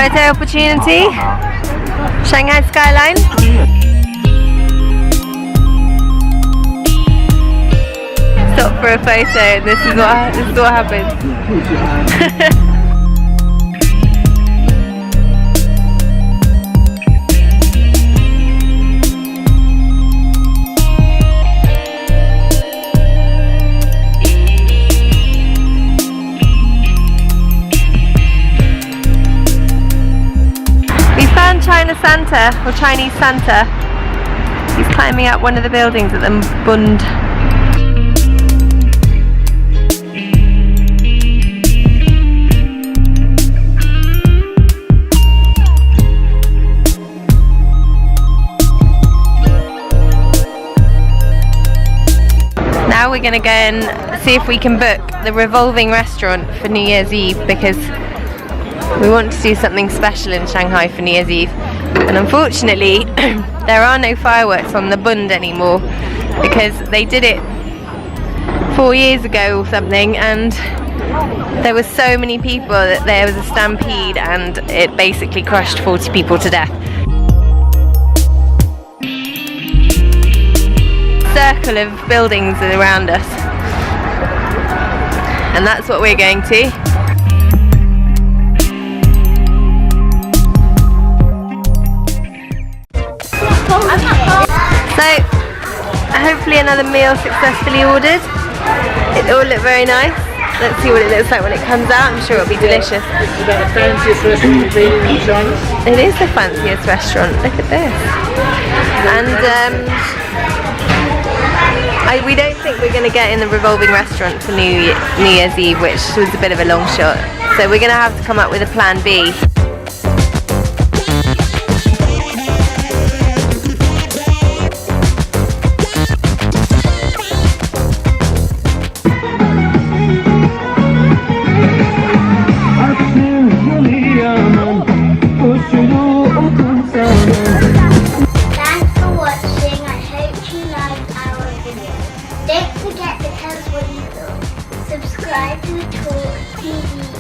Photo opportunity. Shanghai skyline. Stop for a photo. This is what happens. China Santa, or Chinese Santa. He's climbing up one of the buildings at the BUND. Now we're going to go and see if we can book the revolving restaurant for New Year's Eve, because we want to do something special in Shanghai for New Year's Eve, and unfortunately there are no fireworks on the BUND anymore, because they did it 4 years ago or something, and there were so many people that there was a stampede and it basically crushed 40 people to death. Circle of buildings around us, and that's what we're going to. So, hopefully another meal successfully ordered. It all looked very nice. Let's see what it looks like when it comes out. I'm sure it'll be delicious. Is that the fanciest restaurant you've been in China? It is the fanciest restaurant. Look at this. And we don't think we're going to get in the revolving restaurant for New Year's Eve, which was a bit of a long shot. So we're going to have to come up with a plan B. Thanks for watching. I hope you liked our video. Don't forget to tell us what you thought. Subscribe to Taawktv